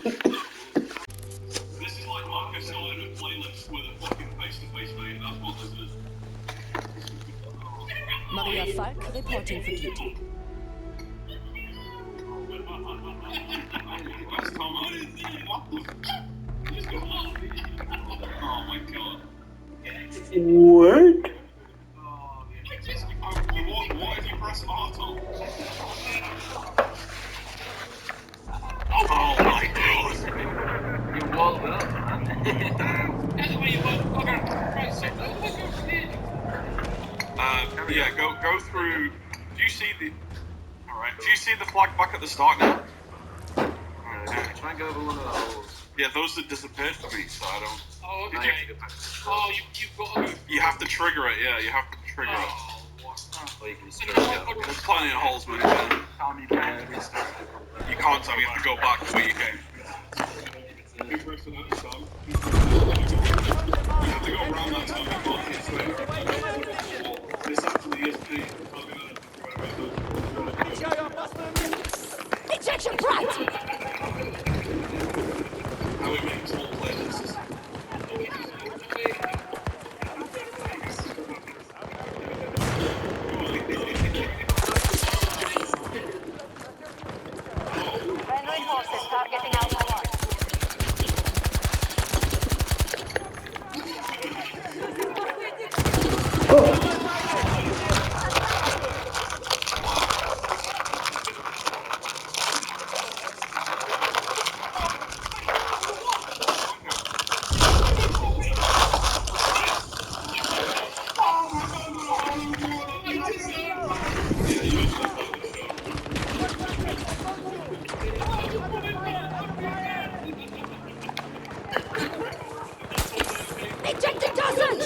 This is like Marcus Sullivan playlist with a fucking face-to-face mate. That's what this is. Maria Falk reporting for duty. That's Tom. What the fuck? Oh my god. What? What if you press R, Tom? Oh my god. You walled it up, man. Anyway, you won't. Okay, right, so how do I go from here? Yeah, go through. Do you see the? All right. Do you see the flag back at the start now? Try and go over one of the holes. Yeah, those that disappeared for me, so I don't. Oh, okay. now you have to get back. Oh, you've got to. You have to trigger it. Yeah, you have to trigger it. Oh, what? Or you can just straight go. There's plenty of holes, man. You can't, so you have to go back to where you came. You have to go around that time. You can't get through. This actually is the. Ejection right! How it makes all places. Friendly forces targeting Alpha 1. Ejecting Dawson!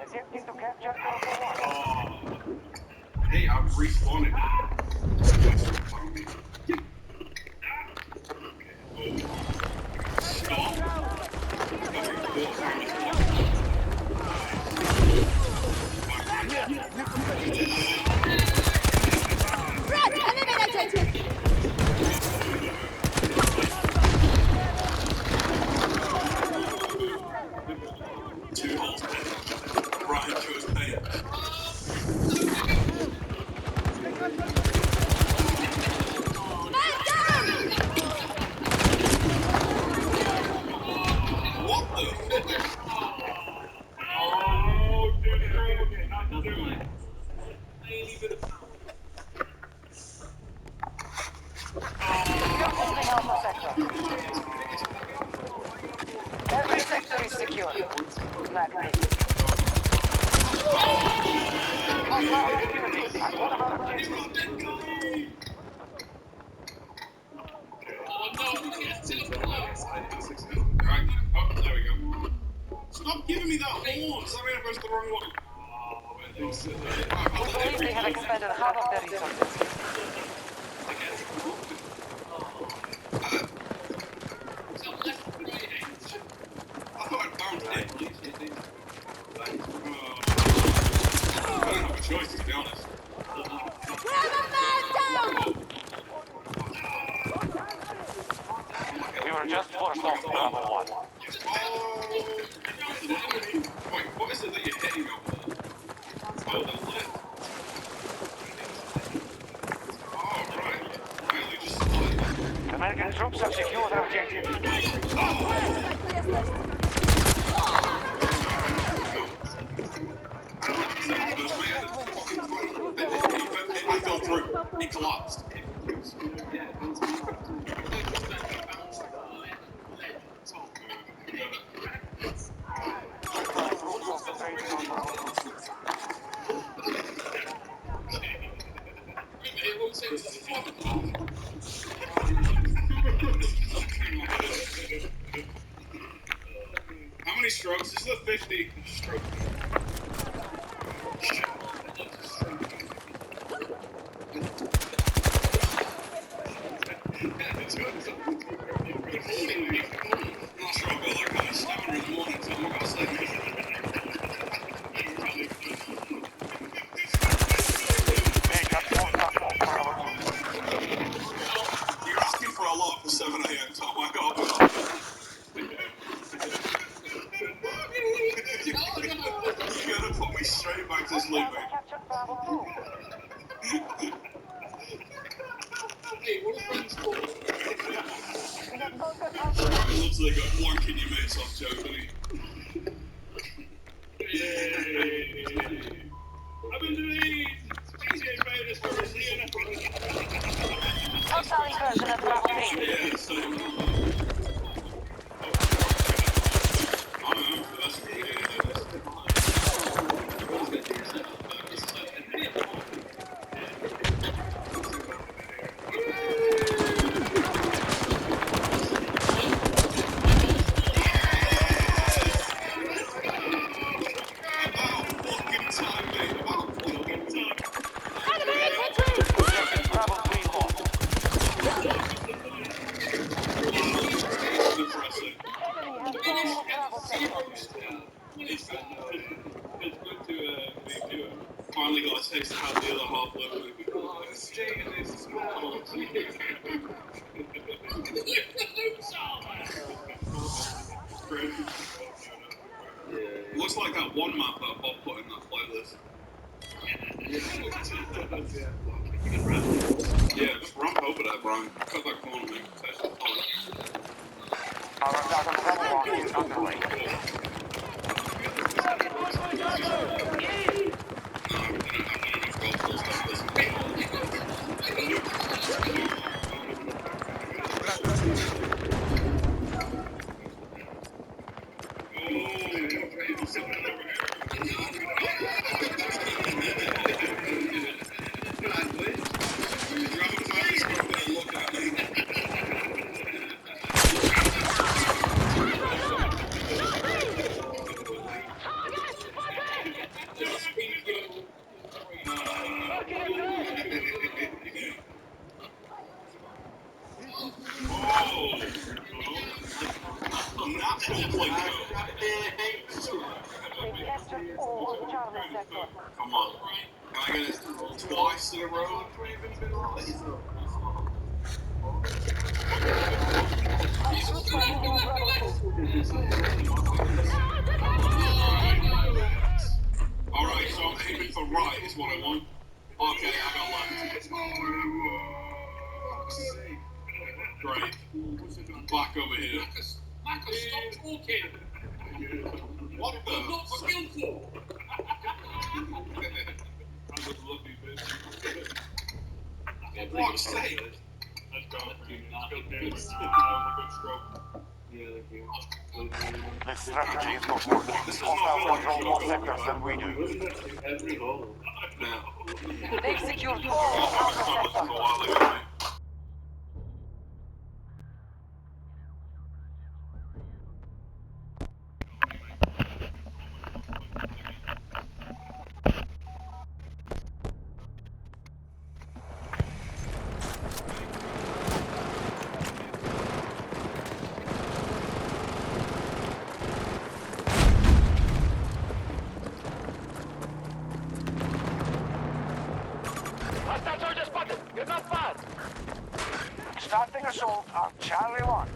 Attempting to capture Alpha 1. Hey, I'm respawning. Rat eliminated! Two holes. Brian chose pain. Man down! What the fuck? You're holding Alpha Sector. Every sector is secure. Flag ready. Alpha activity. What about objectives? Right. Oh, there we go. Stop giving me that horn! Does that mean I pressed the wrong one? We believe they have expended half of their resources. I thought I bounced it. I don't have a choice, to be honest. Grab a man down! We were just forced off Bravo 1. Wait, what is it that you're hitting over there? Oh, the left. Oh, right. Well, you just spotted. American troops have secured their objective. I fell through. It collapsed. How many strokes? This is a 50 stroke. Oh my god. You're gonna put me straight back to sleep, mate. Captured Bravo 2. We have conquered Alpha. It looks like got blanking your mates off, Joe, doesn't he? I'm in the lead! DJ Vegas for Brazilian. Hostile incursion at Bravo 3. Yeah, so... I don't know, that's really good. Enemy infantry! Bravo 3 lost. Enemy has control of Bravo sector. It's good to finally got a taste of how the other half looked. Looks like that one map that Bob put in that playlist. Yeah, just ramp over there, Brian. Cut that corner, mate. Taste the fun. Our attack on Bravo 1 is underway. They captured all of Charlie sector. Come on. Can I get it twice in a row? Alright, so I'm aiming for right is what I want. Okay, I got left. Great. Back over here. Marcus, stop talking! What the? I'm not skillful! Fuck's sake. This strategy is not working. Hostile control more sectors than we do. They've secured all of Alpha sector. Starting assault on Charlie 1.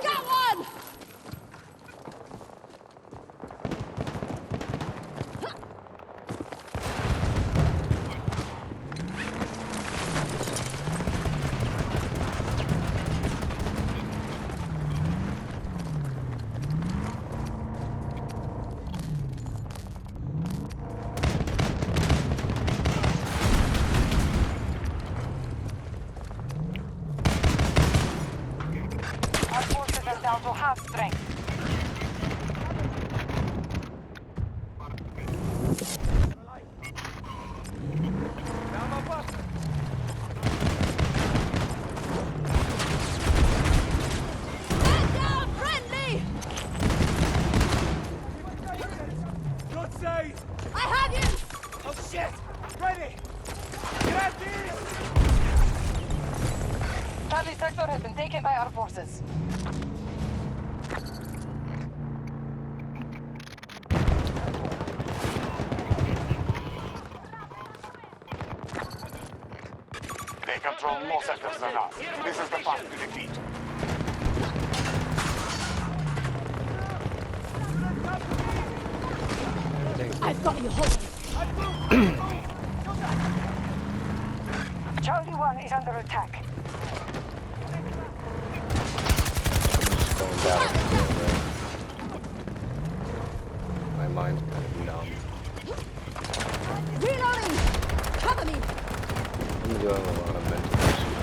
Got one! Our forces are down to half strength. Man down! Friendly! God save! I have you! Oh shit! Ready! Get this! Charlie sector has been taken by our forces. and more sectors than us. This is the path to defeat. I've got you hold. Charlie 1 is under attack. Going down. My mind's kind of numb. Reloading! Cover me! I'm doing a lot of mental issues.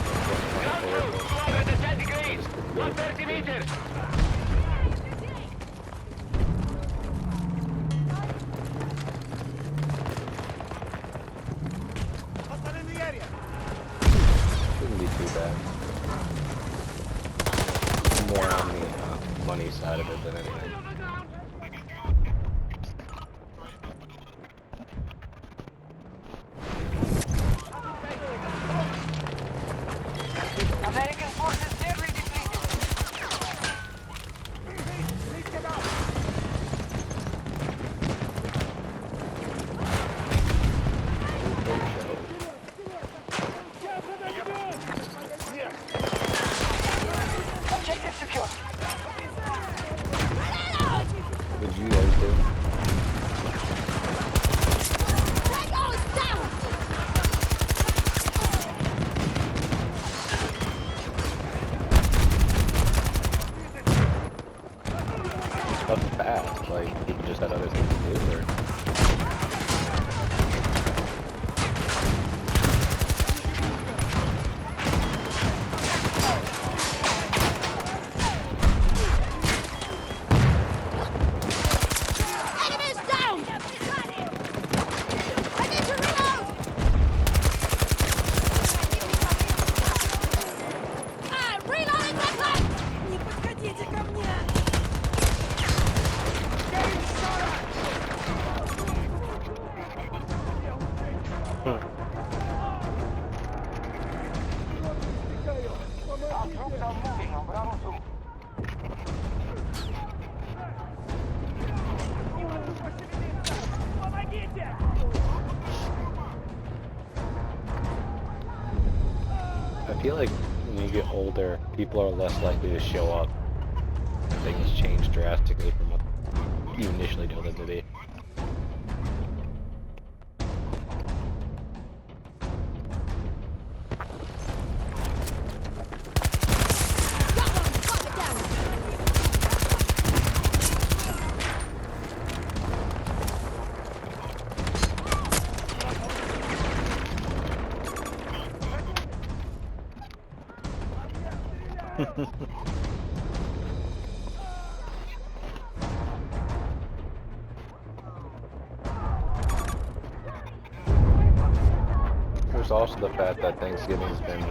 Hostile in the area. Shouldn't be too bad. More on the money side of it than anything. American forces nearly depleted. Please get out. Objective secure. Would you guys do? Tango's down! Stuff fast, like people just had other things to do, or Enemies down! I need to reload! Reloading my gun! Не подходите ко мне! Our troops are moving on Bravo 2. Помогите! I feel like when you get older, people are less likely to show up. Things change drastically from what you initially know them to be. Got one! Fuck it down! There's also the fact that Thanksgiving's been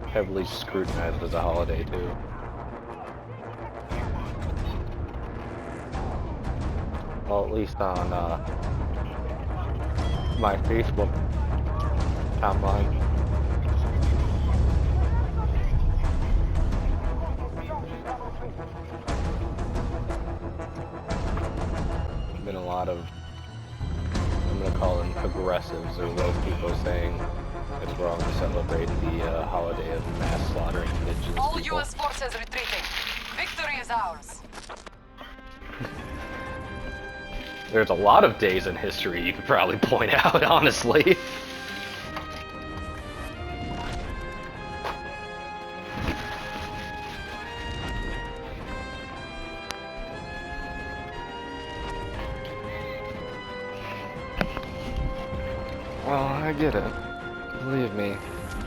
heavily scrutinized as a holiday too. Well, at least on my Facebook timeline. Been a lot of, I'm gonna call them aggressives or those people saying it's wrong to celebrate the holiday of mass slaughtering indigenous All people. U.S. forces retreating. Victory is ours. There's a lot of days in history you could probably point out, honestly. Well, I get it. Believe me,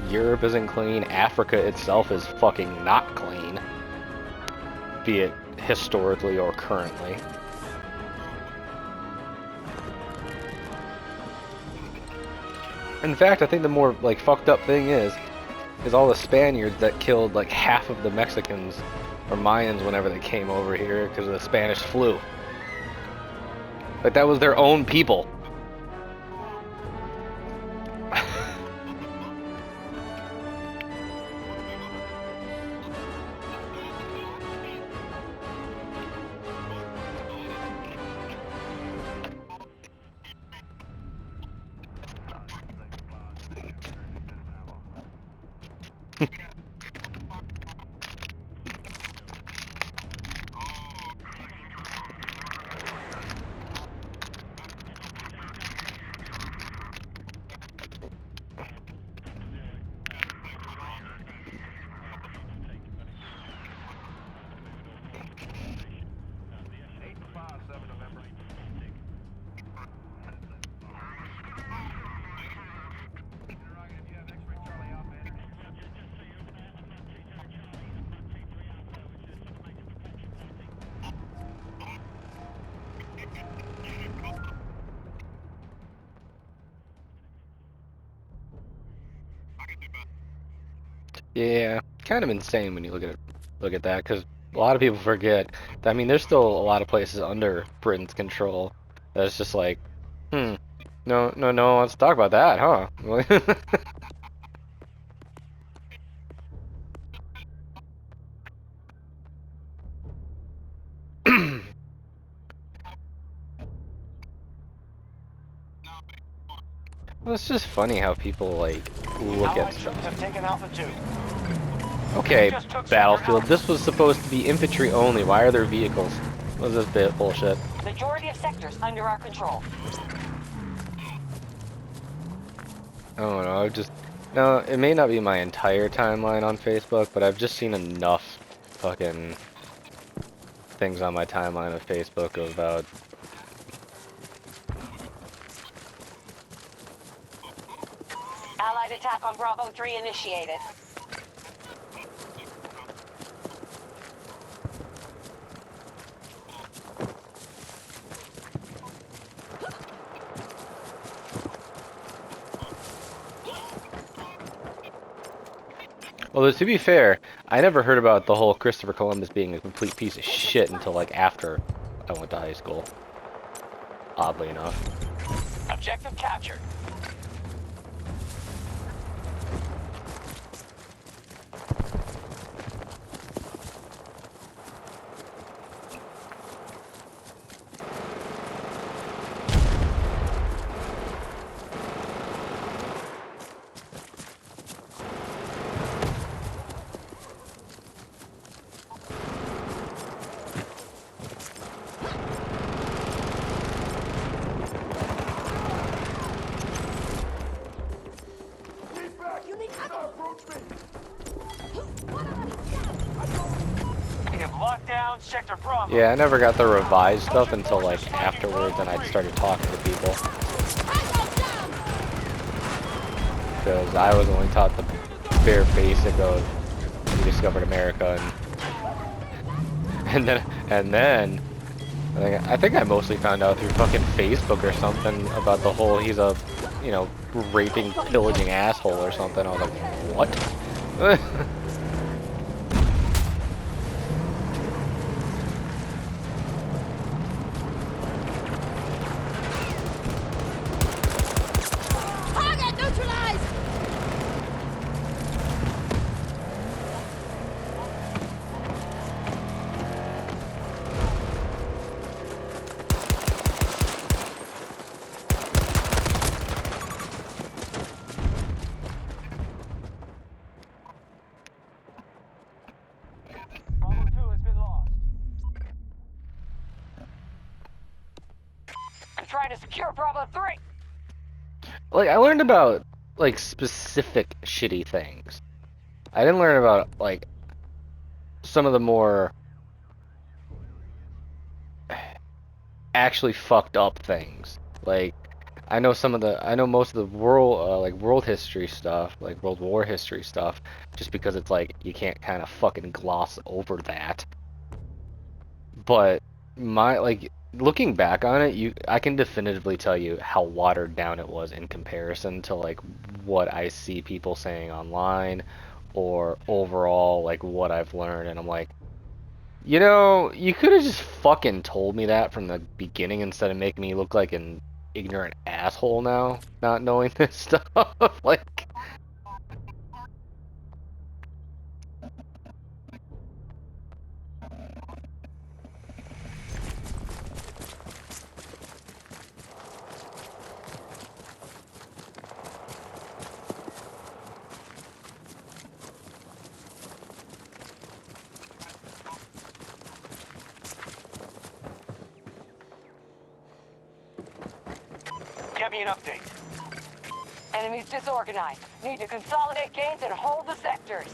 Europe isn't clean. Africa itself is fucking not clean. Be it historically or currently. In fact, I think the more like fucked up thing is all the Spaniards that killed like half of the Mexicans or Mayans whenever they came over here because of the Spanish flu. Like that was their own people. Yeah, kind of insane when you look at that, because a lot of people forget. I mean, there's still a lot of places under Britain's control. That's just like, no, no, no one wants to talk about that, huh? Well, it's just funny how people like look at Allied stuff. troops have taken altitude. Okay, Battlefield, this was supposed to be infantry only. Why are there vehicles? What is this bit bullshit? Majority of sectors under our control. I don't know, no, it may not be my entire timeline on Facebook, but I've just seen enough fucking things on my timeline of Facebook about Allied attack on Bravo 3 initiated. Although, to be fair, I never heard about the whole Christopher Columbus being a complete piece of shit until, like, after I went to high school. Oddly enough. Objective captured. You need ammo. We have locked down Sector Bravo. Yeah, I never got the revised stuff until, like, afterwards, and I started talking to people. Because I was only taught the bare basic of we discovered America, and then I think I mostly found out through fucking Facebook or something about the whole he's a, you know, raping, pillaging asshole or something. I was like, what? Target neutralized. Bravo 2 has been lost. I'm trying to secure Bravo 3. Like, I learned about, like, specific shitty things. I didn't learn about, like, some of the more actually fucked up things. Like, I know most of the world, like, world history stuff, like, World War history stuff, just because it's like, you can't kind of fucking gloss over that. But, looking back on it, I can definitively tell you how watered down it was in comparison to, like, what I see people saying online, or overall, like, what I've learned, and I'm like, you know, you could have just fucking told me that from the beginning instead of making me look like an ignorant asshole now, not knowing this stuff. Like, Get me an update. Enemies disorganized. Need to consolidate gains and hold the sectors.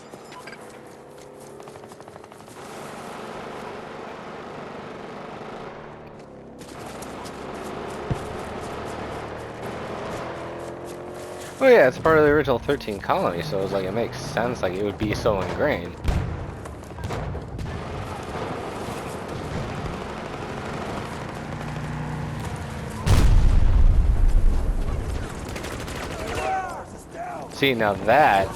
oh yeah, it's part of the original 13 colony, so it's like, it makes sense, like, it would be so ingrained. See, now that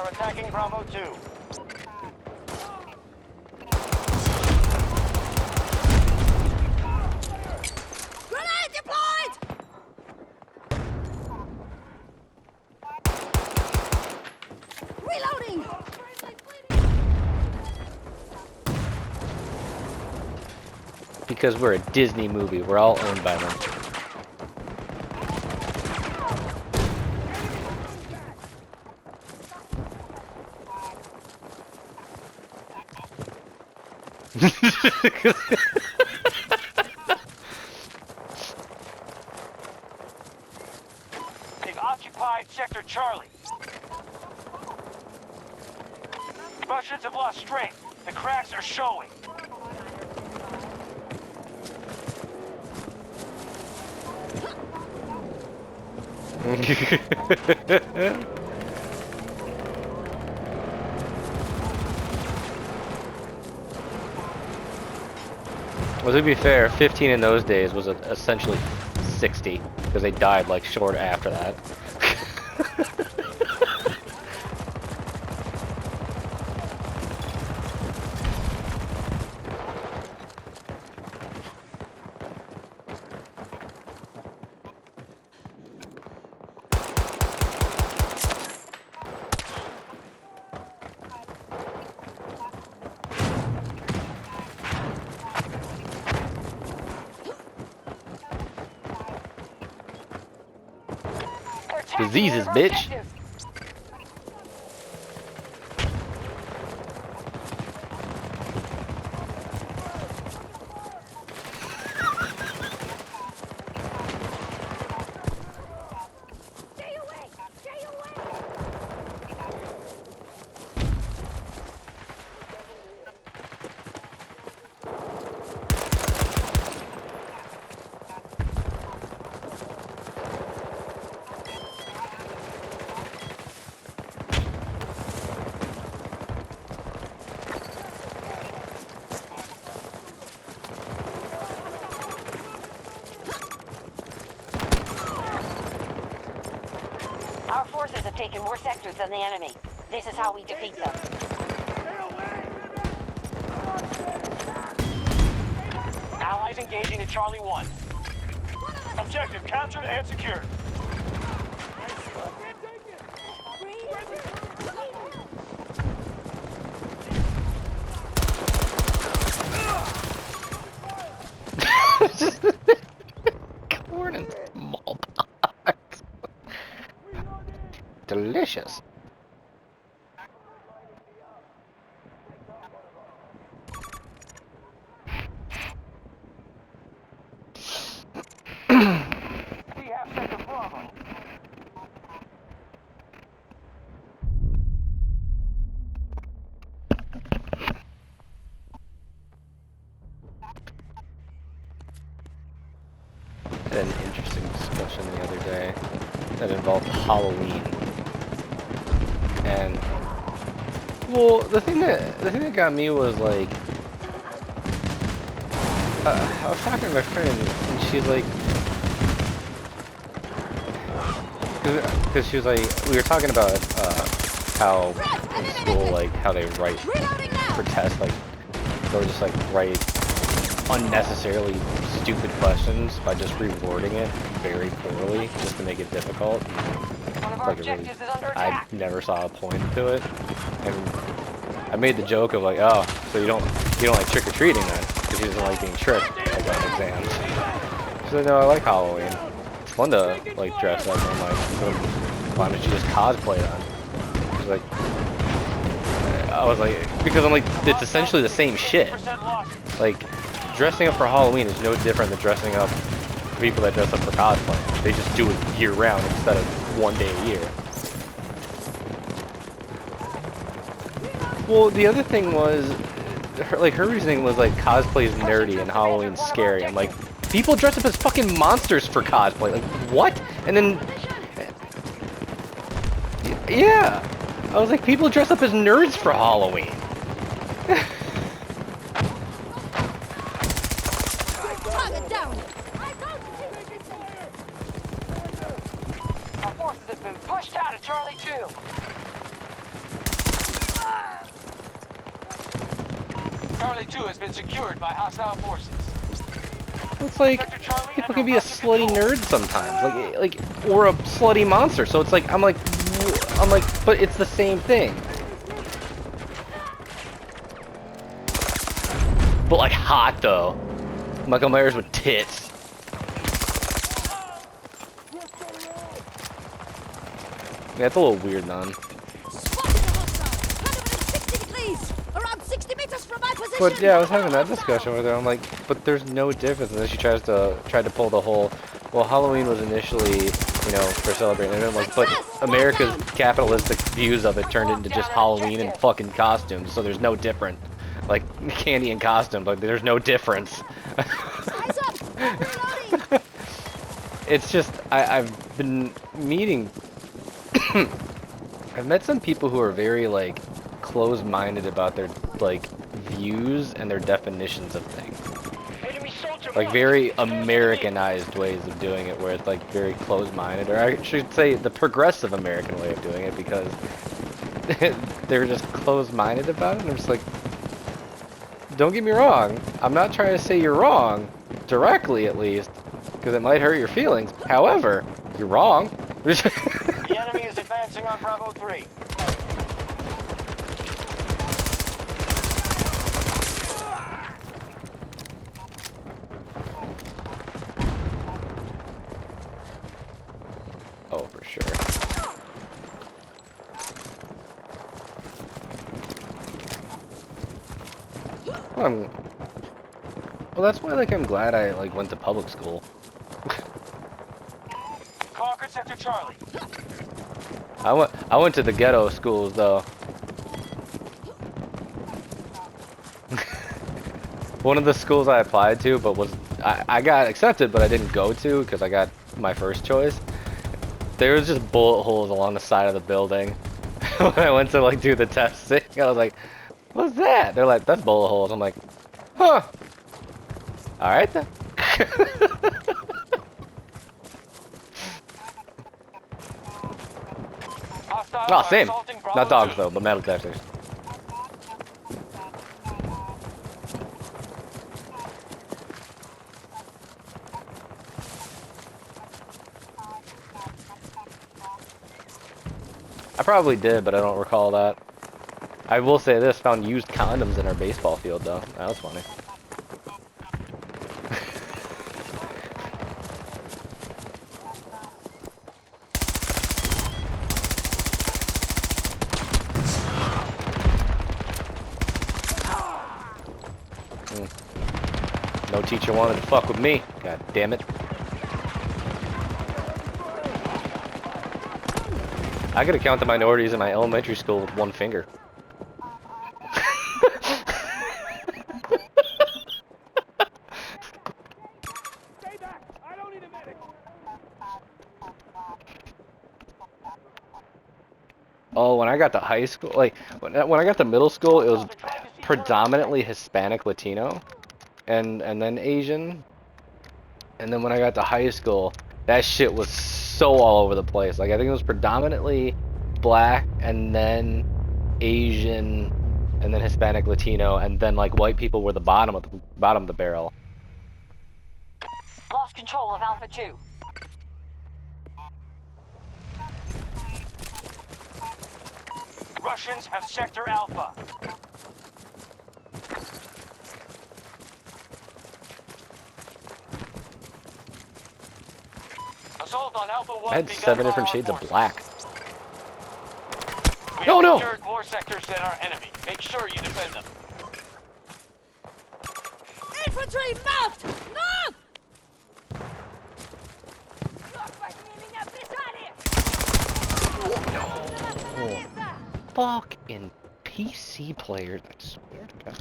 are attacking Bravo 2. Grenade deployed! Reloading! Because we're a Disney movie, we're all owned by them. They've occupied Sector Charlie. Russians have lost strength. The cracks are showing. Well, to be fair, 15 in those days was essentially 60, because they died like short after that. They're attacking Diseases, one of our bitch. objectives. Stay away! Stay away! Our forces have taken more sectors than the enemy. This is how we defeat them. Allies engaging at Charlie 1. Objective captured and secured. Corn and smallpox. Delicious. We have Sector Bravo. Had an interesting discussion the other day that involved Halloween. And well, the thing that got me was like, I was talking to my friend, and she's like, because she was like, we were talking about how in school, like how they write Reloading now! for tests, like they'll just like write unnecessarily stupid questions by just rewording it very poorly just to make it difficult. One of our Like, it really, objectives is under I attack. never saw a point to it, and I made the joke of like, oh, so you don't like trick or treating then, because he doesn't like being tricked like on exams. She said, no, I like Halloween. It's fun to like dress up. I'm like, so why don't you just cosplay then? She's like, I was like, because I'm like, it's essentially the same shit. 100% lost. Like, dressing up for Halloween is no different than dressing up for people that dress up for cosplay. They just do it year round instead of one day a year. Well, the other thing was, her reasoning was like cosplay is nerdy and Halloween's scary. I'm like, people dress up as fucking monsters for cosplay. Like, what? And then, yeah, I was like, people dress up as nerds for Halloween. Target down! Our forces have been pushed out of Charlie 2. Charlie 2 has been secured by hostile forces. It's like people can be a slutty nerd sometimes, or a slutty monster. So it's like I'm like, but it's the same thing. But like hot though. Michael Myers with tits. Yeah, it's a little weird, man. Spotted a hostile. 160 degrees. Around 60 meters from my position. But yeah, I was having that discussion with her. I'm like, but there's no difference. And then she tried to pull the whole, well, Halloween was initially, you know, for celebrating. And I'm like, but America's capitalistic views of it turned into just Halloween and fucking costumes. So there's no difference. Like candy and costume, but there's no difference. Eyes up. Reloading. It's just I've been meeting. I've met some people who are very like closed-minded about their like views and their definitions of things. Like very Americanized ways of doing it, where it's like very closed-minded, or I should say the progressive American way of doing it, because they're just closed-minded about it. And I'm just like, don't get me wrong, I'm not trying to say you're wrong, directly at least, because it might hurt your feelings. However, you're wrong. The enemy is advancing on Bravo 3. Oh, for sure. Well, that's why, like, I'm glad I, like, went to public school. Conquered Sector Charlie. I went to the ghetto schools, though. One of the schools I applied to, but I got accepted, but I didn't go to, because I got my first choice. There was just bullet holes along the side of the building. When I went to, like, do the testing, I was like, what's that? They're like, that's bullet holes. I'm like, huh. Alright then. Oh, same. Not dogs though, but metal detectors. I probably did, but I don't recall that. I will say this, found used condoms in our baseball field though. That was funny. No teacher wanted to fuck with me. God damn it. I could have counted minorities in my elementary school with one finger. Stay back. I don't need a medic. Oh, when I got to high school, like, when I got to middle school, it was predominantly Hispanic Latino. And then Asian. And then when I got to high school, that shit was so all over the place. Like, I think it was predominantly black, and then Asian, and then Hispanic Latino, and then like white people were the bottom of the barrel. Lost control of Alpha 2. Russians have Sector Alpha. Assault on Alpha 1 I had begun 7 different by shades our of black. forces. We No, have no! secured more sectors than our enemy. Make sure you defend them. Infantry, mount! Mount! Fucking PC players, I swear to God.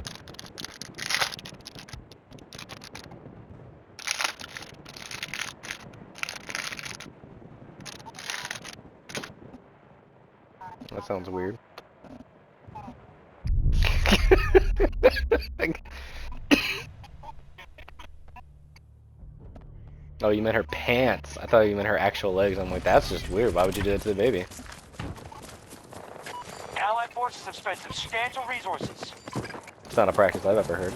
That sounds weird. Oh, you meant her pants. I thought you meant her actual legs. I'm like, that's just weird. Why would you do that to the baby? Allied forces have spent substantial resources. It's not a practice I've ever heard.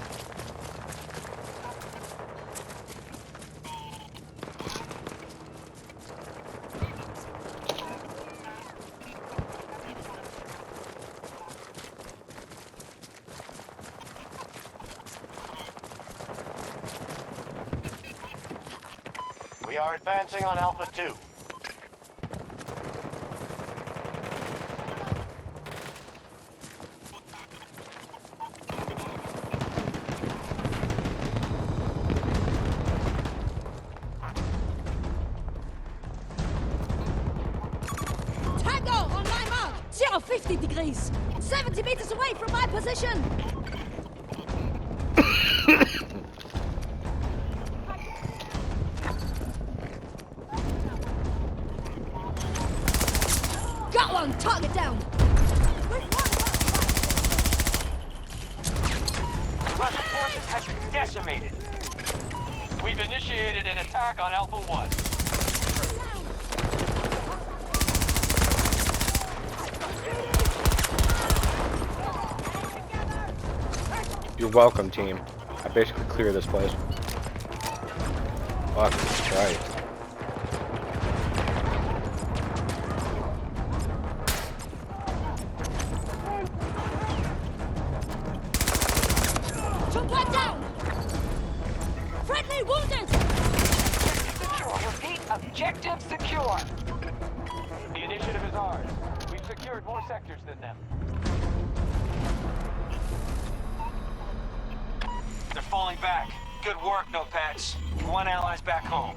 We are advancing on Alpha 2. Tango on my mark. 050 degrees. 70 meters away from my position. Got one. Target down. Russian forces have been decimated. We've initiated an attack on Alpha 1. You're welcome, team. I basically cleared this place. Fuck Christ. One down. Friendly wounded. Secure. Repeat, objective secure. The initiative is ours. We've secured more sectors than them. They're falling back. Good work, Notepats. One ally's back home.